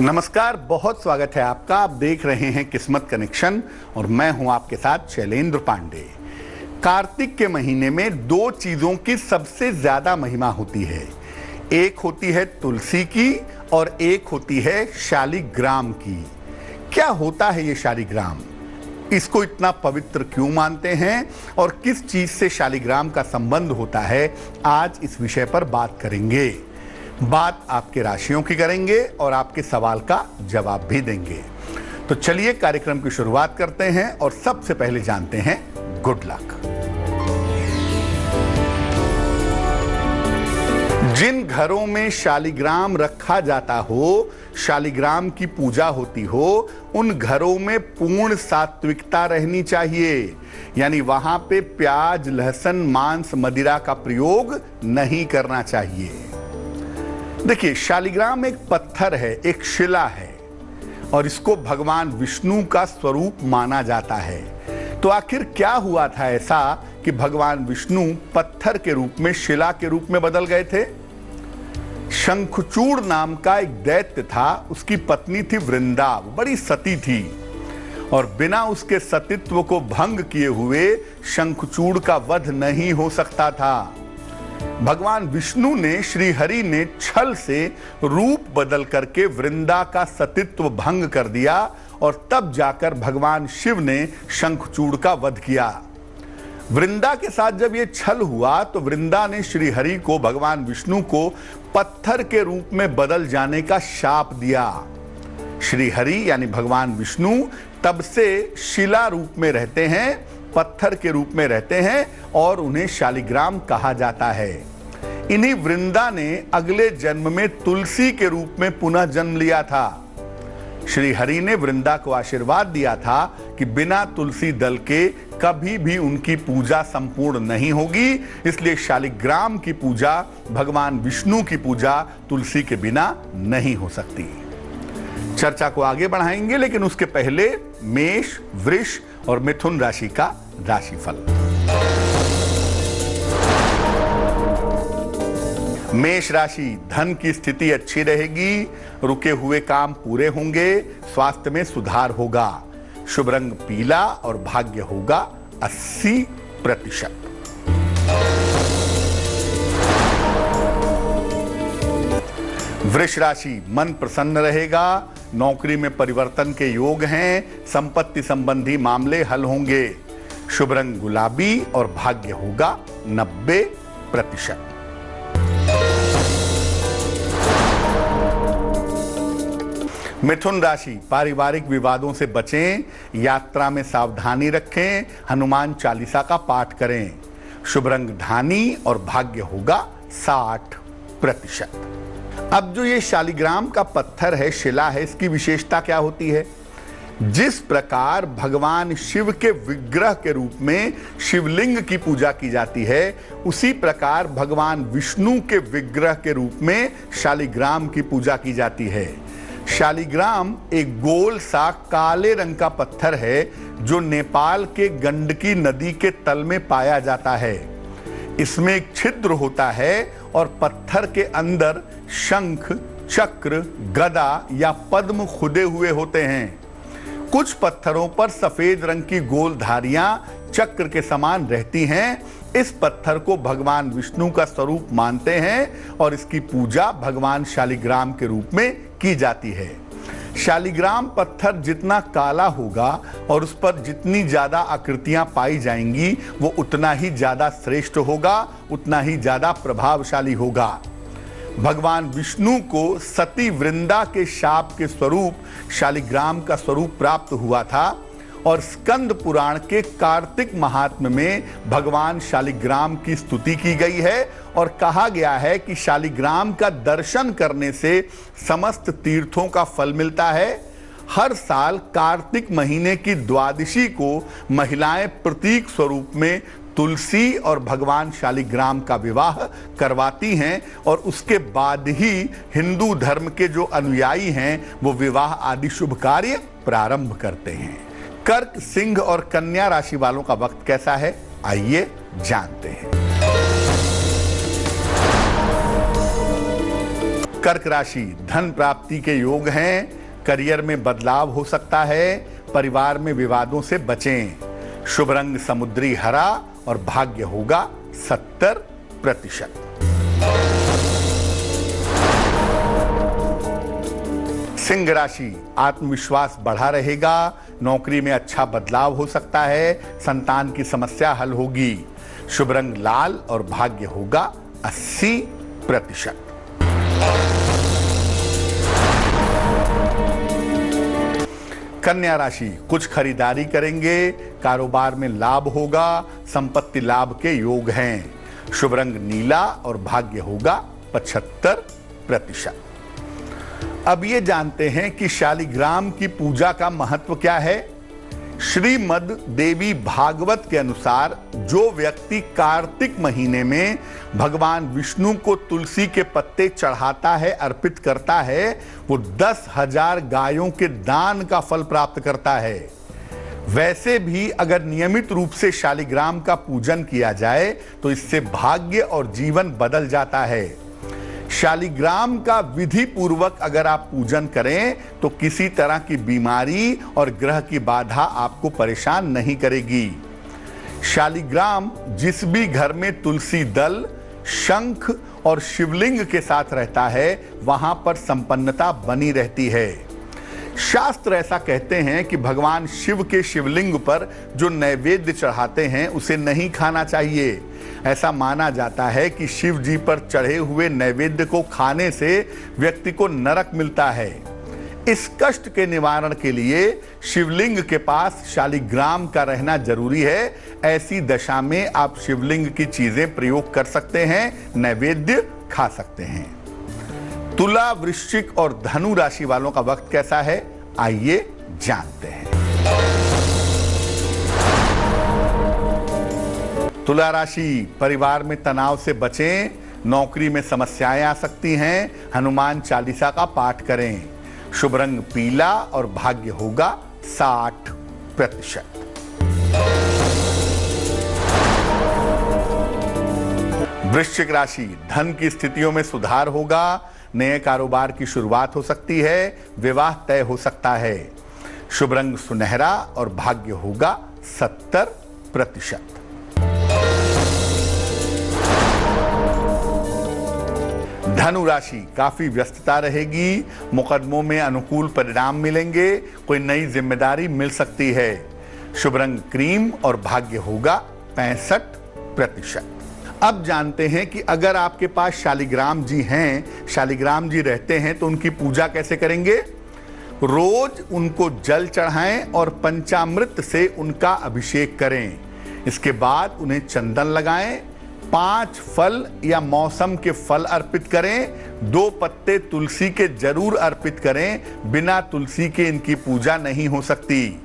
नमस्कार, बहुत स्वागत है आपका। आप देख रहे हैं किस्मत कनेक्शन और मैं हूं आपके साथ शैलेंद्र पांडे। कार्तिक के महीने में दो चीजों की सबसे ज्यादा महिमा होती है। एक होती है तुलसी की और एक होती है शालिग्राम की। क्या होता है ये शालिग्राम? इसको इतना पवित्र क्यों मानते हैं और किस चीज से शालिग्राम का संबंध होता है, आज इस विषय पर बात करेंगे। बात आपके राशियों की करेंगे और आपके सवाल का जवाब भी देंगे। तो चलिए कार्यक्रम की शुरुआत करते हैं और सबसे पहले जानते हैं गुड लक। जिन घरों में शालिग्राम रखा जाता हो, शालिग्राम की पूजा होती हो, उन घरों में पूर्ण सात्विकता रहनी चाहिए। यानी वहां पे प्याज, लहसुन, मांस, मदिरा का प्रयोग नहीं करना चाहिए। देखिए, शालिग्राम एक पत्थर है, एक शिला है और इसको भगवान विष्णु का स्वरूप माना जाता है। तो आखिर क्या हुआ था ऐसा कि भगवान विष्णु पत्थर के रूप में, शिला के रूप में बदल गए थे? शंखचूड़ नाम का एक दैत्य था, उसकी पत्नी थी वृंदा, बड़ी सती थी और बिना उसके सतीत्व को भंग किए हुए शंखचूड़ का वध नहीं हो सकता था। भगवान विष्णु ने, श्री हरि ने छल से रूप बदल करके वृंदा का सतीत्व भंग कर दिया और तब जाकर भगवान शिव ने शंखचूड़ का वध किया। वृंदा के साथ जब ये छल हुआ तो वृंदा ने श्री हरि को, भगवान विष्णु को पत्थर के रूप में बदल जाने का शाप दिया। श्री हरि यानी भगवान विष्णु तब से शिला रूप में रहते हैं, पत्थर के रूप में रहते हैं और उन्हें शालिग्राम कहा जाता है। इन्हीं वृंदा ने अगले जन्म में तुलसी के रूप में पुनः जन्म लिया था। श्री हरि ने वृंदा को आशीर्वाद दिया था कि बिना तुलसी दल के कभी भी उनकी पूजा संपूर्ण नहीं होगी, इसलिए शालिग्राम की पूजा, भगवान विष्णु की पूजा तुलसी के बिना नहीं हो सकती। चर्चा को आगे बढ़ाएंगे, लेकिन उसके पहले मेष, वृष और मिथुन राशि का राशिफल। मेष राशि, धन की स्थिति अच्छी रहेगी, रुके हुए काम पूरे होंगे, स्वास्थ्य में सुधार होगा, शुभ रंग पीला और भाग्य होगा 80%। वृष राशि, मन प्रसन्न रहेगा, नौकरी में परिवर्तन के योग हैं, संपत्ति संबंधी मामले हल होंगे, शुभ रंग गुलाबी और भाग्य होगा 90%। मिथुन राशि, पारिवारिक विवादों से बचें, यात्रा में सावधानी रखें, हनुमान चालीसा का पाठ करें, शुभ रंग धानी और भाग्य होगा 60%। अब जो ये शालिग्राम का पत्थर है, शिला है, इसकी विशेषता क्या होती है? जिस प्रकार भगवान शिव के विग्रह के रूप में शिवलिंग की पूजा की जाती है, उसी प्रकार भगवान विष्णु के विग्रह के रूप में शालिग्राम की पूजा की जाती है। शालिग्राम एक गोल सा काले रंग का पत्थर है जो नेपाल के गंडकी नदी के तल में पाया जाता है। इसमें एक छिद्र होता है और पत्थर के अंदर शंख, चक्र, गदा या पद्म खुदे हुए होते हैं। कुछ पत्थरों पर सफेद रंग की गोल धारियां चक्र के समान रहती हैं। इस पत्थर को भगवान विष्णु का स्वरूप मानते हैं और इसकी पूजा भगवान शालिग्राम के रूप में की जाती है। शालिग्राम पत्थर जितना काला होगा और उस पर जितनी ज्यादा आकृतियां पाई जाएंगी, वो उतना ही ज्यादा श्रेष्ठ होगा, उतना ही ज्यादा प्रभावशाली होगा। भगवान विष्णु को सती वृंदा के शाप के स्वरूप शालिग्राम का स्वरूप प्राप्त हुआ था और स्कंद पुराण के कार्तिक महात्म्य में भगवान शालिग्राम की स्तुति की गई है और कहा गया है कि शालिग्राम का दर्शन करने से समस्त तीर्थों का फल मिलता है। हर साल कार्तिक महीने की द्वादशी को महिलाएं प्रतीक स्वरूप में तुलसी और भगवान शालिग्राम का विवाह करवाती हैं और उसके बाद ही हिंदू धर्म के जो अनुयायी हैं वो विवाह आदि शुभ कार्य प्रारंभ करते हैं। कर्क, सिंह और कन्या राशि वालों का वक्त कैसा है, आइए जानते हैं। कर्क राशि, धन प्राप्ति के योग हैं, करियर में बदलाव हो सकता है, परिवार में विवादों से बचें। शुभ रंग समुद्री हरा और भाग्य होगा 70%। सिंह राशि, आत्मविश्वास बढ़ा रहेगा, नौकरी में अच्छा बदलाव हो सकता है, संतान की समस्या हल होगी। शुभ रंग लाल और भाग्य होगा 80%। कन्या राशि, कुछ खरीदारी करेंगे, कारोबार में लाभ होगा, संपत्ति लाभ के योग हैं। शुभ रंग नीला और भाग्य होगा 75%। अब ये जानते हैं कि शालिग्राम की पूजा का महत्व क्या है। श्रीमद् देवी भागवत के अनुसार जो व्यक्ति कार्तिक महीने में भगवान विष्णु को तुलसी के पत्ते चढ़ाता है, अर्पित करता है, वो 10,000 गायों के दान का फल प्राप्त करता है। वैसे भी अगर नियमित रूप से शालिग्राम का पूजन किया जाए तो इससे भाग्य और जीवन बदल जाता है। शालिग्राम का विधि पूर्वक अगर आप पूजन करें तो किसी तरह की बीमारी और ग्रह की बाधा आपको परेशान नहीं करेगी। शालिग्राम जिस भी घर में तुलसी दल, शंख और शिवलिंग के साथ रहता है वहां पर संपन्नता बनी रहती है। शास्त्र ऐसा कहते हैं कि भगवान शिव के शिवलिंग पर जो नैवेद्य चढ़ाते हैं उसे नहीं खाना चाहिए। ऐसा माना जाता है कि शिव जी पर चढ़े हुए नैवेद्य को खाने से व्यक्ति को नरक मिलता है। इस कष्ट के निवारण के लिए शिवलिंग के पास शालिग्राम का रहना जरूरी है। ऐसी दशा में आप शिवलिंग की चीजें प्रयोग कर सकते हैं, नैवेद्य खा सकते हैं। तुला, वृश्चिक और धनु राशि वालों का वक्त कैसा है, आइए जानते हैं। तुला राशि, परिवार में तनाव से बचें, नौकरी में समस्याएं आ सकती हैं, हनुमान चालीसा का पाठ करें। शुभ रंग पीला और भाग्य होगा 60%। वृश्चिक राशि, धन की स्थितियों में सुधार होगा, नए कारोबार की शुरुआत हो सकती है, विवाह तय हो सकता है। शुभ रंग सुनहरा और भाग्य होगा 70%। धनु राशि, काफी व्यस्तता रहेगी, मुकदमों में अनुकूल परिणाम मिलेंगे, कोई नई जिम्मेदारी मिल सकती है। शुभ रंग क्रीम और भाग्य होगा 65%। अब जानते हैं कि अगर आपके पास शालिग्राम जी हैं, शालिग्राम जी रहते हैं तो उनकी पूजा कैसे करेंगे। रोज उनको जल चढ़ाएं और पंचामृत से उनका अभिषेक करें। इसके बाद उन्हें चंदन लगाएं, 5 फल या मौसम के फल अर्पित करें, 2 पत्ते तुलसी के जरूर अर्पित करें। बिना तुलसी के इनकी पूजा नहीं हो सकती।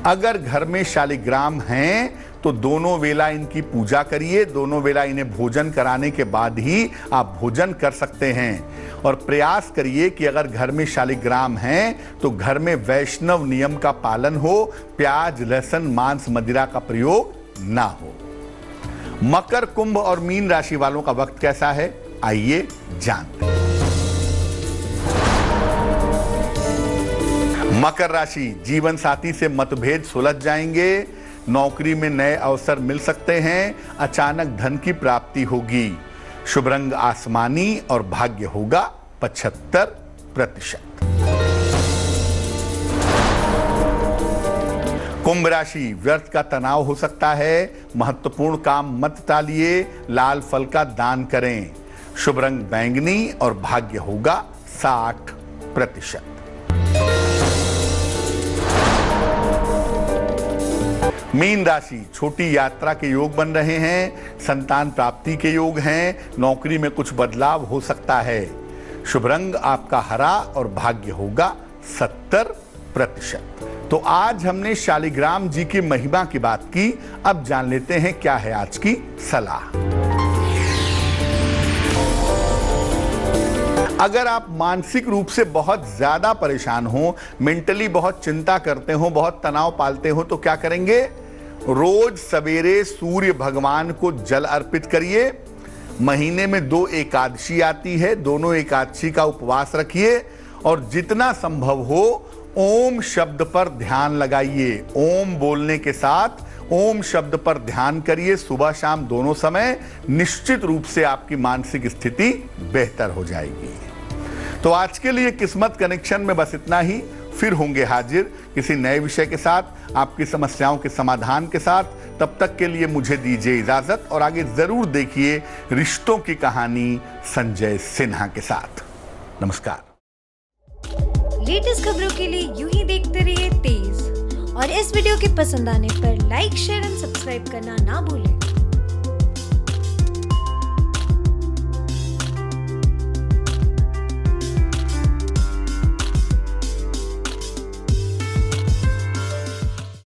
अगर घर में शालिग्राम हैं तो दोनों वेला इनकी पूजा करिए, दोनों वेला इन्हें भोजन कराने के बाद ही आप भोजन कर सकते हैं। और प्रयास करिए कि अगर घर में शालिग्राम हैं तो घर में वैष्णव नियम का पालन हो, प्याज, लहसुन, मांस, मदिरा का प्रयोग ना हो। मकर, कुंभ और मीन राशि वालों का वक्त कैसा है, आइए जानते हैं। मकर राशि, जीवन साथी से मतभेद सुलझ जाएंगे, नौकरी में नए अवसर मिल सकते हैं, अचानक धन की प्राप्ति होगी। शुभ रंग आसमानी और भाग्य होगा 75%। कुंभ राशि, व्यर्थ का तनाव हो सकता है, महत्वपूर्ण काम मत टालिए, लाल फल का दान करें। शुभ रंग बैंगनी और भाग्य होगा 60%। मीन राशि, छोटी यात्रा के योग बन रहे हैं, संतान प्राप्ति के योग हैं, नौकरी में कुछ बदलाव हो सकता है। शुभ रंग आपका हरा और भाग्य होगा 70%। तो आज हमने शालिग्राम जी की महिमा की बात की। अब जान लेते हैं क्या है आज की सलाह। अगर आप मानसिक रूप से बहुत ज्यादा परेशान हो, मेंटली बहुत चिंता करते हो, बहुत तनाव पालते हो, तो क्या करेंगे, रोज सवेरे सूर्य भगवान को जल अर्पित करिए, महीने में 2 एकादशी आती है, दोनों एकादशी का उपवास रखिए और जितना संभव हो ओम शब्द पर ध्यान लगाइए। ओम बोलने के साथ ओम शब्द पर ध्यान करिए सुबह शाम दोनों समय, निश्चित रूप से आपकी मानसिक स्थिति बेहतर हो जाएगी। तो आज के लिए किस्मत कनेक्शन में बस इतना ही। फिर होंगे हाजिर किसी नए विषय के साथ, आपकी समस्याओं के समाधान के साथ। तब तक के लिए मुझे दीजिए इजाजत और आगे जरूर देखिए रिश्तों की कहानी संजय सिन्हा के साथ। नमस्कार। लेटेस्ट खबरों के लिए यूं ही देखते रहिए तेज, और इस वीडियो के पसंद आने पर लाइक शेयर एंड सब्सक्राइब करना ना भूलें।